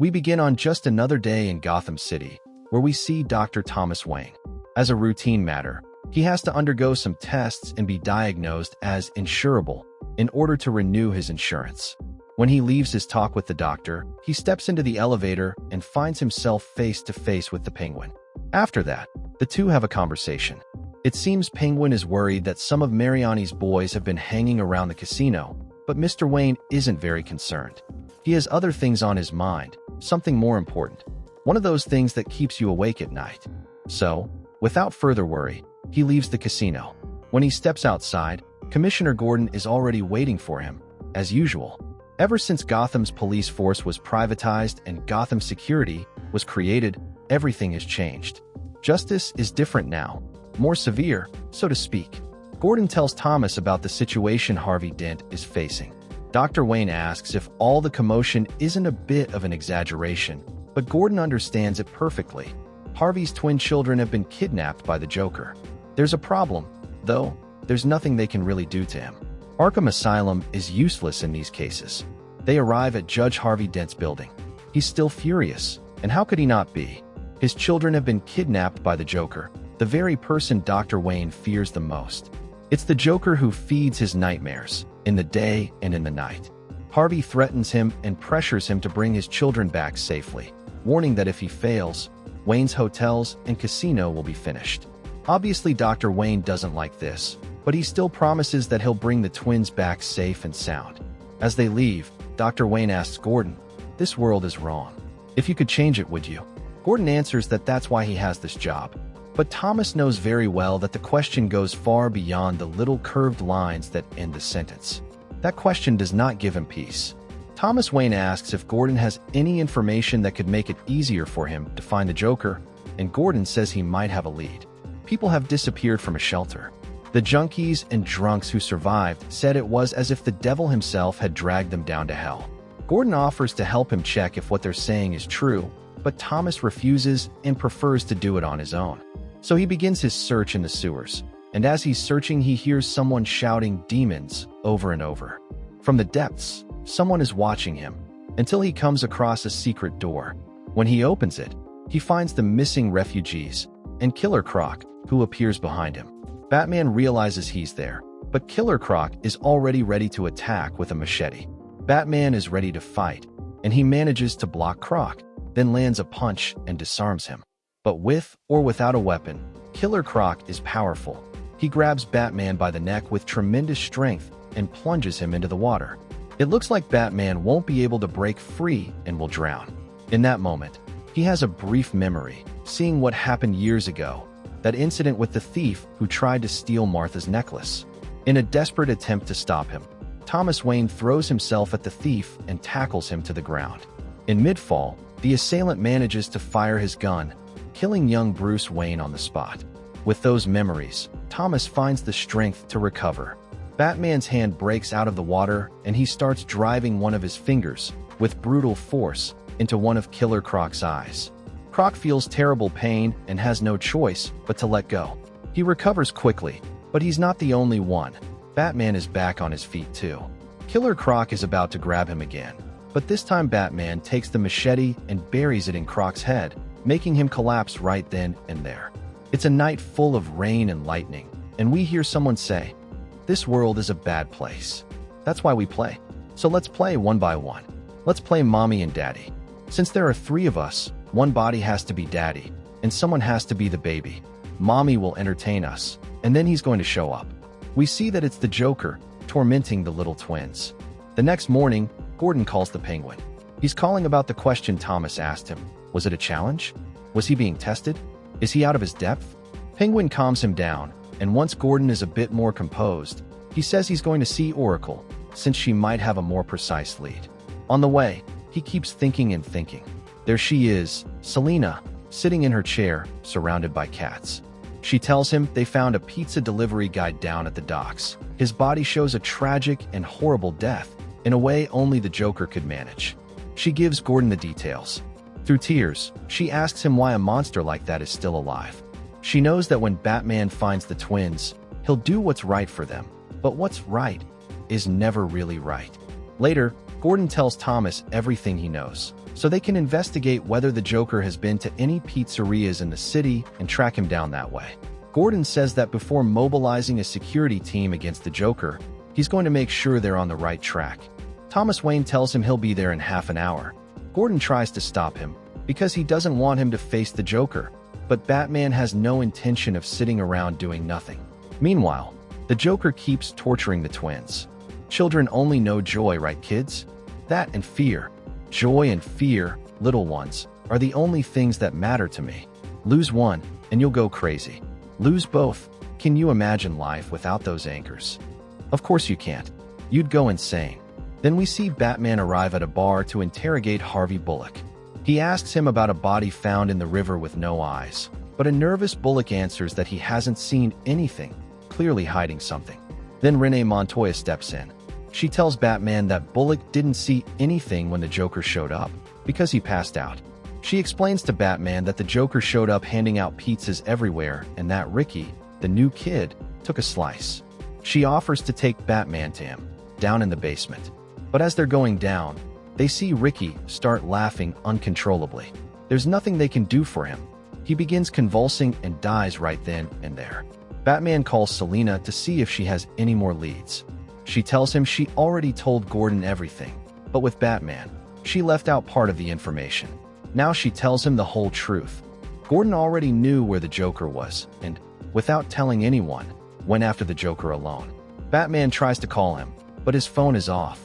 We begin on just another day in Gotham City, where we see Dr. Thomas Wayne. As a routine matter, he has to undergo some tests and be diagnosed as insurable in order to renew his insurance. When he leaves his talk with the doctor, he steps into the elevator and finds himself face to face with the Penguin. After that, the two have a conversation. It seems Penguin is worried that some of Mariani's boys have been hanging around the casino, but Mr. Wayne isn't very concerned. He has other things on his mind, something more important. One of those things that keeps you awake at night. So, without further worry, he leaves the casino. When he steps outside, Commissioner Gordon is already waiting for him, as usual. Ever since Gotham's police force was privatized and Gotham Security was created, everything has changed. Justice is different now, more severe, so to speak. Gordon tells Thomas about the situation Harvey Dent is facing. Dr. Wayne asks if all the commotion isn't a bit of an exaggeration, but Gordon understands it perfectly. Harvey's twin children have been kidnapped by the Joker. There's a problem, though. There's nothing they can really do to him. Arkham Asylum is useless in these cases. They arrive at Judge Harvey Dent's building. He's still furious, and how could he not be? His children have been kidnapped by the Joker, the very person Dr. Wayne fears the most. It's the Joker who feeds his nightmares, in the day and in the night. Harvey threatens him and pressures him to bring his children back safely, warning that if he fails, Wayne's hotels and casino will be finished. Obviously, Dr. Wayne doesn't like this, but he still promises that he'll bring the twins back safe and sound. As they leave, Dr. Wayne asks Gordon, "This world is wrong. If you could change it, would you?" Gordon answers that that's why he has this job. But Thomas knows very well that the question goes far beyond the little curved lines that end the sentence. That question does not give him peace. Thomas Wayne asks if Gordon has any information that could make it easier for him to find the Joker, and Gordon says he might have a lead. People have disappeared from a shelter. The junkies and drunks who survived said it was as if the devil himself had dragged them down to hell. Gordon offers to help him check if what they're saying is true, but Thomas refuses and prefers to do it on his own. So he begins his search in the sewers, and as he's searching, he hears someone shouting "demons" over and over. From the depths, someone is watching him, until he comes across a secret door. When he opens it, he finds the missing refugees, and Killer Croc, who appears behind him. Batman realizes he's there, but Killer Croc is already ready to attack with a machete. Batman is ready to fight, and he manages to block Croc, then lands a punch and disarms him. But with or without a weapon, Killer Croc is powerful. He grabs Batman by the neck with tremendous strength and plunges him into the water. It looks like Batman won't be able to break free and will drown. In that moment, he has a brief memory, seeing what happened years ago, that incident with the thief who tried to steal Martha's necklace. In a desperate attempt to stop him, Thomas Wayne throws himself at the thief and tackles him to the ground. In mid-fall, the assailant manages to fire his gun, killing young Bruce Wayne on the spot. With those memories, Thomas finds the strength to recover. Batman's hand breaks out of the water and he starts driving one of his fingers, with brutal force, into one of Killer Croc's eyes. Croc feels terrible pain and has no choice but to let go. He recovers quickly, but he's not the only one. Batman is back on his feet too. Killer Croc is about to grab him again, but this time Batman takes the machete and buries it in Croc's head, making him collapse right then and there. It's a night full of rain and lightning, and we hear someone say, "This world is a bad place. That's why we play. So let's play one by one. Let's play Mommy and Daddy. Since there are three of us, one body has to be Daddy, and someone has to be the baby. Mommy will entertain us, and then he's going to show up." We see that it's the Joker, tormenting the little twins. The next morning, Gordon calls the Penguin. He's calling about the question Thomas asked him. Was it a challenge? Was he being tested? Is he out of his depth? Penguin calms him down, and once Gordon is a bit more composed, he says he's going to see Oracle, since she might have a more precise lead. On the way, he keeps thinking and thinking. There she is, Selina, sitting in her chair, surrounded by cats. She tells him they found a pizza delivery guy down at the docks. His body shows a tragic and horrible death, in a way only the Joker could manage. She gives Gordon the details. Through tears, she asks him why a monster like that is still alive. She knows that when Batman finds the twins, he'll do what's right for them, but what's right is never really right. Later, Gordon tells Thomas everything he knows. so they can investigate whether the Joker has been to any pizzerias in the city and track him down that way. Gordon says that before mobilizing a security team against the Joker, he's going to make sure they're on the right track. Thomas Wayne tells him he'll be there in half an hour. Gordon tries to stop him because he doesn't want him to face the Joker, but Batman has no intention of sitting around doing nothing. Meanwhile, the Joker keeps torturing the twins. Children only know joy, right, kids? That and fear. Joy and fear, little ones, are the only things that matter to me. Lose one, and you'll go crazy. Lose both. Can you imagine life without those anchors? Of course you can't. You'd go insane. Then we see Batman arrive at a bar to interrogate Harvey Bullock. He asks him about a body found in the river with no eyes, but a nervous Bullock answers that he hasn't seen anything, clearly hiding something. Then Renee Montoya steps in. She tells Batman that Bullock didn't see anything when the Joker showed up, because he passed out. She explains to Batman that the Joker showed up handing out pizzas everywhere and that Ricky, the new kid, took a slice. She offers to take Batman to him, down in the basement. But as they're going down, they see Ricky start laughing uncontrollably. There's nothing they can do for him. He begins convulsing and dies right then and there. Batman calls Selina to see if she has any more leads. She tells him she already told Gordon everything, but with Batman, she left out part of the information. Now she tells him the whole truth. Gordon already knew where the Joker was, and, without telling anyone, went after the Joker alone. Batman tries to call him, but his phone is off.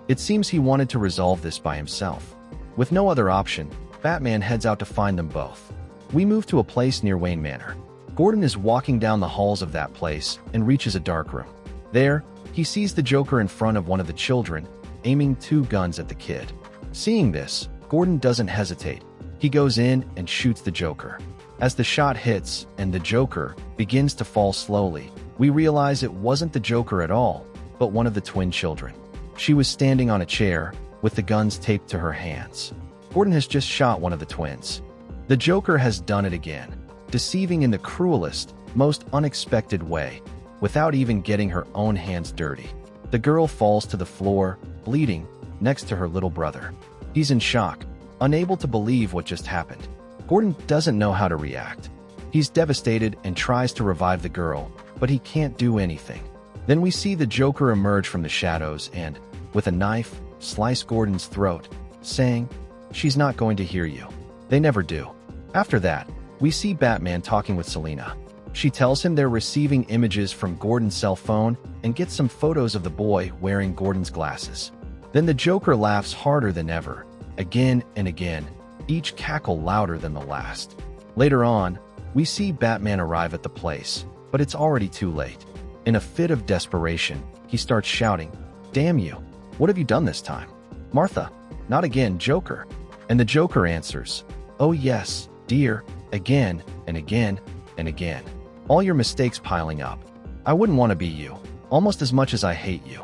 It seems he wanted to resolve this by himself. With no other option, Batman heads out to find them both. We move to a place near Wayne Manor. Gordon is walking down the halls of that place and reaches a dark room. There, he sees the Joker in front of one of the children, aiming 2 guns at the kid. Seeing this, Gordon doesn't hesitate. He goes in and shoots the Joker. As the shot hits and the Joker begins to fall slowly, we realize it wasn't the Joker at all, but one of the twin children. She was standing on a chair, with the guns taped to her hands. Gordon has just shot one of the twins. The Joker has done it again, deceiving in the cruelest, most unexpected way, without even getting her own hands dirty. The girl falls to the floor, bleeding, next to her little brother. He's in shock, unable to believe what just happened. Gordon doesn't know how to react. He's devastated and tries to revive the girl, but he can't do anything. Then we see the Joker emerge from the shadows and, with a knife, slice Gordon's throat, saying, "She's not going to hear you." They never do. After that, we see Batman talking with Selina. She tells him they're receiving images from Gordon's cell phone and gets some photos of the boy wearing Gordon's glasses. Then the Joker laughs harder than ever, again and again, each cackle louder than the last. Later on, we see Batman arrive at the place, but it's already too late. In a fit of desperation, he starts shouting, "Damn you! What have you done this time? Martha, not again, Joker." And the Joker answers, "Oh yes, dear, again and again and again. All your mistakes piling up. I wouldn't want to be you, almost as much as I hate you."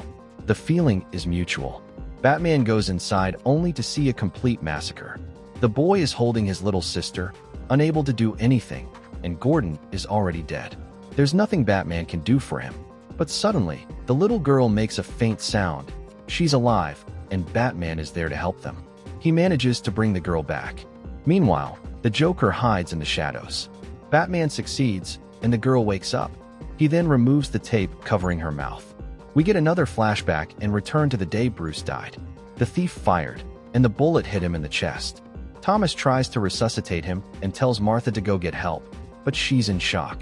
The feeling is mutual. Batman goes inside only to see a complete massacre. The boy is holding his little sister, unable to do anything, and Gordon is already dead. There's nothing Batman can do for him. But suddenly, the little girl makes a faint sound. She's alive, and Batman is there to help them. He manages to bring the girl back. Meanwhile, the Joker hides in the shadows. Batman succeeds, and the girl wakes up. He then removes the tape covering her mouth. We get another flashback and return to the day Bruce died. The thief fired, and the bullet hit him in the chest. Thomas tries to resuscitate him and tells Martha to go get help, but she's in shock.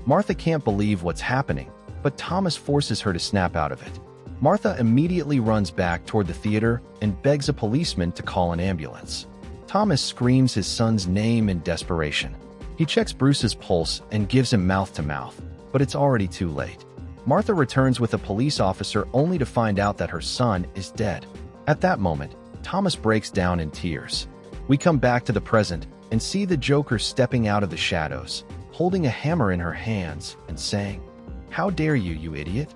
Martha can't believe what's happening, but Thomas forces her to snap out of it. Martha immediately runs back toward the theater and begs a policeman to call an ambulance. Thomas screams his son's name in desperation. He checks Bruce's pulse and gives him mouth-to-mouth, but it's already too late. Martha returns with a police officer only to find out that her son is dead. At that moment, Thomas breaks down in tears. We come back to the present and see the Joker stepping out of the shadows, holding a hammer in her hands and saying, "How dare you, you idiot?"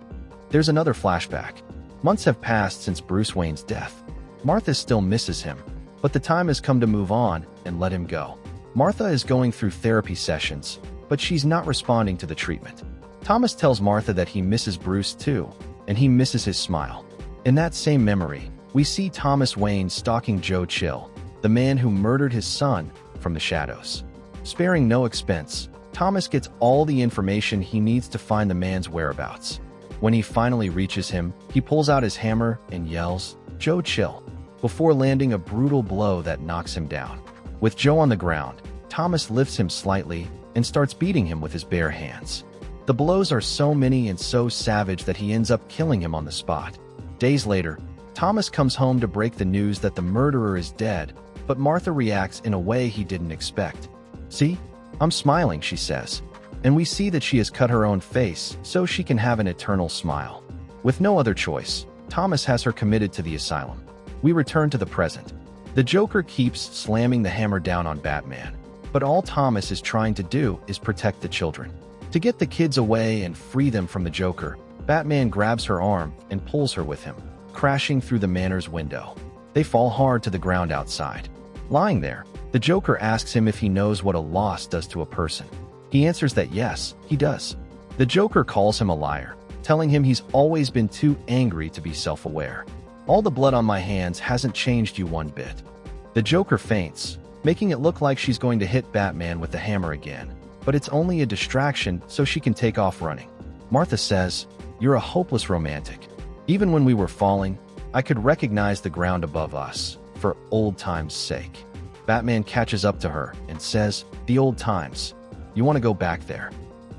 There's another flashback. Months have passed since Bruce Wayne's death. Martha still misses him, but the time has come to move on and let him go. Martha is going through therapy sessions, but she's not responding to the treatment. Thomas tells Martha that he misses Bruce too, and he misses his smile. In that same memory, we see Thomas Wayne stalking Joe Chill. the man who murdered his son, from the shadows. Sparing no expense, Thomas gets all the information he needs to find the man's whereabouts. When he finally reaches him, he pulls out his hammer and yells, "Joe, chill," before landing a brutal blow that knocks him down. With Joe on the ground, Thomas lifts him slightly and starts beating him with his bare hands. The blows are so many and so savage that he ends up killing him on the spot. Days later, Thomas comes home to break the news that the murderer is dead, but Martha reacts in a way he didn't expect. "See? I'm smiling," she says. And we see that she has cut her own face so she can have an eternal smile. With no other choice, Thomas has her committed to the asylum. We return to the present. The Joker keeps slamming the hammer down on Batman, but all Thomas is trying to do is protect the children. To get the kids away and free them from the Joker, Batman grabs her arm and pulls her with him, crashing through the manor's window. They fall hard to the ground outside. Lying there, the Joker asks him if he knows what a loss does to a person. He answers that yes, he does. The Joker calls him a liar, telling him he's always been too angry to be self-aware. "All the blood on my hands hasn't changed you one bit." The Joker faints, making it look like she's going to hit Batman with the hammer again, but it's only a distraction so she can take off running. Martha says, "You're a hopeless romantic. Even when we were falling, I could recognize the ground above us, for old times' sake." Batman catches up to her and says, "The old times. You want to go back there?"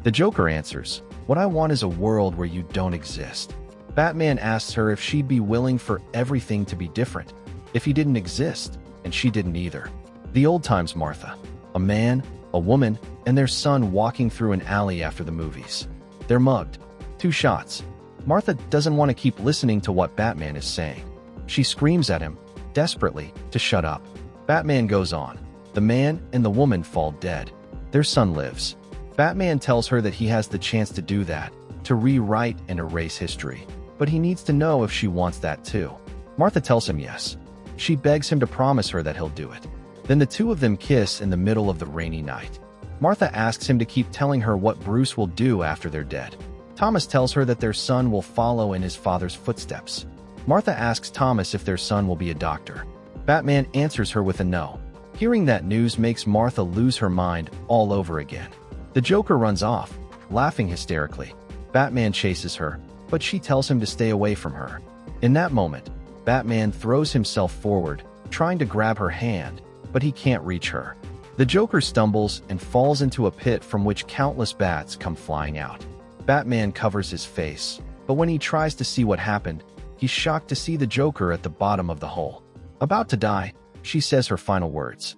The Joker answers, "What I want is a world where you don't exist." Batman asks her if she'd be willing for everything to be different, if he didn't exist, and she didn't either. The old times, Martha. A man, a woman, and their son walking through an alley after the movies. They're mugged. 2 shots. Martha doesn't want to keep listening to what Batman is saying. She screams at him, desperately, to shut up. Batman goes on. The man and the woman fall dead. Their son lives. Batman tells her that he has the chance to do that, to rewrite and erase history. But he needs to know if she wants that too. Martha tells him yes. She begs him to promise her that he'll do it. Then the two of them kiss in the middle of the rainy night. Martha asks him to keep telling her what Bruce will do after they're dead. Thomas tells her that their son will follow in his father's footsteps. Martha asks Thomas if their son will be a doctor. Batman answers her with a no. Hearing that news makes Martha lose her mind all over again. The Joker runs off, laughing hysterically. Batman chases her, but she tells him to stay away from her. In that moment, Batman throws himself forward, trying to grab her hand, but he can't reach her. The Joker stumbles and falls into a pit from which countless bats come flying out. Batman covers his face, but when he tries to see what happened, he's shocked to see the Joker at the bottom of the hole. About to die, she says her final words.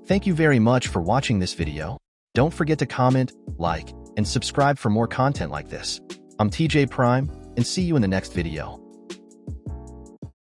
Thank you very much for watching this video. Don't forget to comment, like, and subscribe for more content like this. I'm TJ Prime, and see you in the next video.